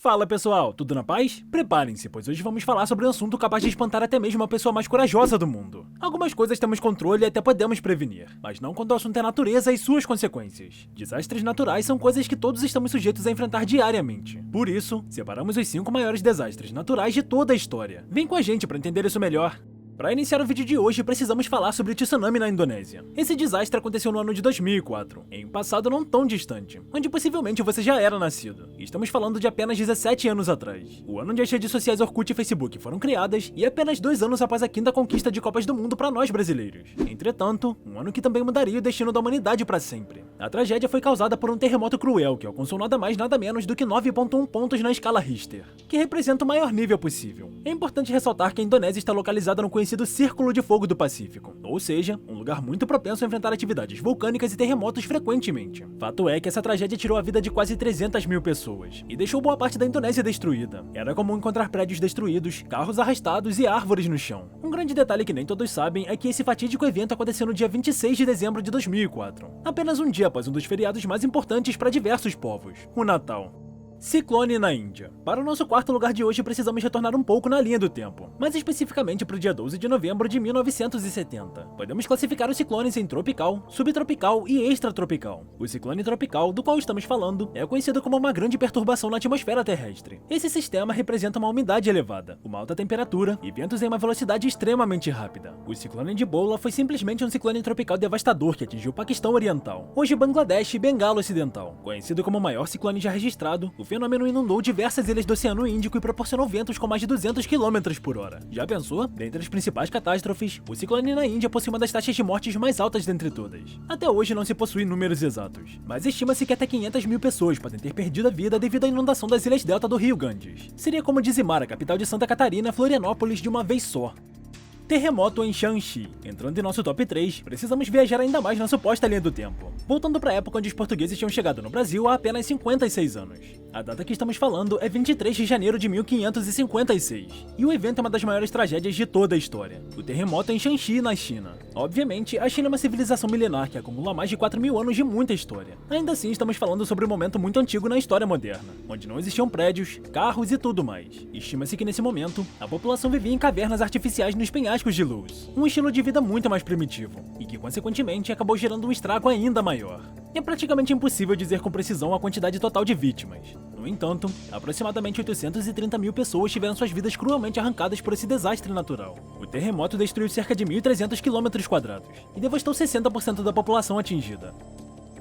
Fala pessoal, tudo na paz? Preparem-se, pois hoje vamos falar sobre um assunto capaz de espantar até mesmo a pessoa mais corajosa do mundo. Algumas coisas temos controle e até podemos prevenir, mas não quando o assunto é natureza e suas consequências. Desastres naturais são coisas que todos estamos sujeitos a enfrentar diariamente. Por isso, separamos os 5 maiores desastres naturais de toda a história. Vem com a gente para entender isso melhor. Para iniciar o vídeo de hoje, precisamos falar sobre o tsunami na Indonésia. Esse desastre aconteceu no ano de 2004, em um passado não tão distante, onde possivelmente você já era nascido. Estamos falando de apenas 17 anos atrás. O ano onde as redes sociais Orkut e Facebook foram criadas, e apenas 2 anos após a 5ª conquista de Copas do Mundo para nós brasileiros. Entretanto, um ano que também mudaria o destino da humanidade para sempre. A tragédia foi causada por um terremoto cruel que alcançou nada mais nada menos do que 9,1 pontos na escala Richter, que representa o maior nível possível. É importante ressaltar que a Indonésia está localizada no conhecido Círculo de Fogo do Pacífico, ou seja, um lugar muito propenso a enfrentar atividades vulcânicas e terremotos frequentemente. Fato é que essa tragédia tirou a vida de quase 300 mil pessoas e deixou boa parte da Indonésia destruída. Era comum encontrar prédios destruídos, carros arrastados e árvores no chão. Um grande detalhe que nem todos sabem é que esse fatídico evento aconteceu no dia 26 de dezembro de 2004, apenas um dia após um dos feriados mais importantes para diversos povos, o Natal. Ciclone na Índia. Para o nosso quarto lugar de hoje, precisamos retornar um pouco na linha do tempo, mais especificamente para o dia 12 de novembro de 1970. Podemos classificar os ciclones em tropical, subtropical e extratropical. O ciclone tropical, do qual estamos falando, é conhecido como uma grande perturbação na atmosfera terrestre. Esse sistema representa uma umidade elevada, uma alta temperatura e ventos em uma velocidade extremamente rápida. O ciclone de Bola foi simplesmente um ciclone tropical devastador que atingiu o Paquistão Oriental, hoje Bangladesh e Bengala Ocidental. Conhecido como o maior ciclone já registrado, o fenômeno inundou diversas ilhas do Oceano Índico e proporcionou ventos com mais de 200 km por hora. Já pensou? Dentre as principais catástrofes, o ciclone na Índia possui uma das taxas de mortes mais altas dentre todas. Até hoje não se possui números exatos, mas estima-se que até 500 mil pessoas podem ter perdido a vida devido à inundação das ilhas delta do Rio Ganges. Seria como dizimar a capital de Santa Catarina, Florianópolis, de uma vez só. Terremoto em Shanxi. Entrando em nosso top 3, precisamos viajar ainda mais na suposta linha do tempo, voltando para a época onde os portugueses tinham chegado no Brasil há apenas 56 anos. A data que estamos falando é 23 de janeiro de 1556, e o evento é uma das maiores tragédias de toda a história, o terremoto em Shanxi, na China. Obviamente, a China é uma civilização milenar que acumula mais de 4.000 anos de muita história. Ainda assim, estamos falando sobre um momento muito antigo na história moderna, onde não existiam prédios, carros e tudo mais. Estima-se que nesse momento, a população vivia em cavernas artificiais nos penhascos de luz, um estilo de vida muito mais primitivo, e que consequentemente acabou gerando um estrago ainda maior. É praticamente impossível dizer com precisão a quantidade total de vítimas. No entanto, aproximadamente 830 mil pessoas tiveram suas vidas cruelmente arrancadas por esse desastre natural. O terremoto destruiu cerca de 1.300 km² e devastou 60% da população atingida.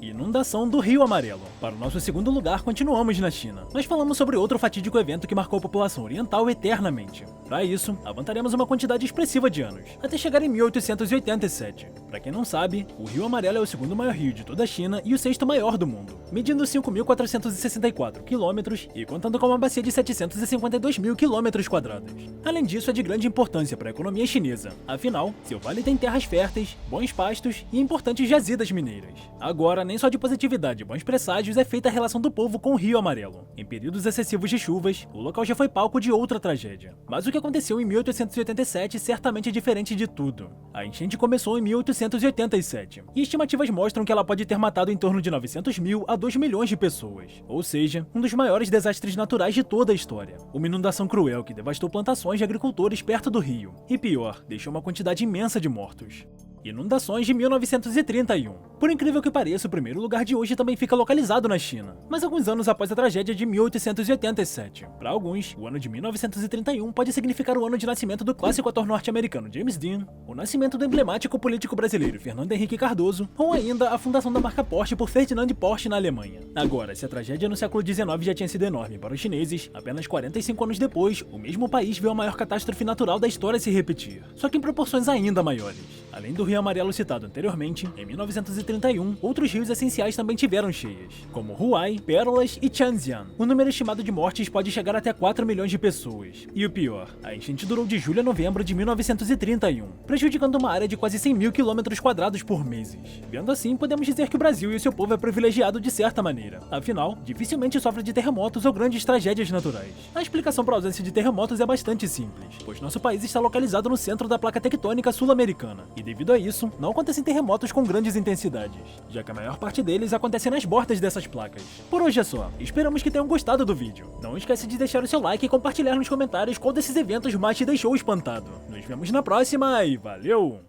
Inundação do Rio Amarelo. Para o nosso segundo lugar, continuamos na China, mas falamos sobre outro fatídico evento que marcou a população oriental eternamente. Para isso, avançaremos uma quantidade expressiva de anos, até chegar em 1887. Para quem não sabe, o Rio Amarelo é o segundo maior rio de toda a China e o 6º maior do mundo, medindo 5.464 km e contando com uma bacia de 752 mil km². Além disso, é de grande importância para a economia chinesa, afinal, seu vale tem terras férteis, bons pastos e importantes jazidas mineiras. Agora, nem só de positividade e bons presságios é feita a relação do povo com o Rio Amarelo. Em períodos excessivos de chuvas, o local já foi palco de outra tragédia. Mas o que aconteceu em 1887 certamente é diferente de tudo. A enchente começou em 1887, e estimativas mostram que ela pode ter matado em torno de 900 mil a 2 milhões de pessoas. Ou seja, um dos maiores desastres naturais de toda a história. Uma inundação cruel que devastou plantações de agricultores perto do rio. E pior, deixou uma quantidade imensa de mortos. Inundações de 1931. Por incrível que pareça, o primeiro lugar de hoje também fica localizado na China, mas alguns anos após a tragédia de 1887. Para alguns, o ano de 1931 pode significar o ano de nascimento do clássico ator norte-americano James Dean, o nascimento do emblemático político brasileiro Fernando Henrique Cardoso, ou ainda a fundação da marca Porsche por Ferdinand Porsche na Alemanha. Agora, se a tragédia no século XIX já tinha sido enorme para os chineses, apenas 45 anos depois, o mesmo país viu a maior catástrofe natural da história se repetir, só que em proporções ainda maiores. Além do Rio Amarelo citado anteriormente, em 1931, outros rios essenciais também tiveram cheias, como Huai, Pérolas e Tianjian. O número estimado de mortes pode chegar até 4 milhões de pessoas. E o pior, a enchente durou de julho a novembro de 1931, prejudicando uma área de quase 100 mil km² por meses. Vendo assim, podemos dizer que o Brasil e o seu povo é privilegiado de certa maneira. Afinal, dificilmente sofre de terremotos ou grandes tragédias naturais. A explicação para a ausência de terremotos é bastante simples, pois nosso país está localizado no centro da placa tectônica sul-americana, e devido a isso, não acontecem terremotos com grandes intensidades. cidades, já que a maior parte deles acontece nas bordas dessas placas. Por hoje é só, esperamos que tenham gostado do vídeo. Não esquece de deixar o seu like e compartilhar nos comentários qual desses eventos mais te deixou espantado. Nos vemos na próxima e valeu!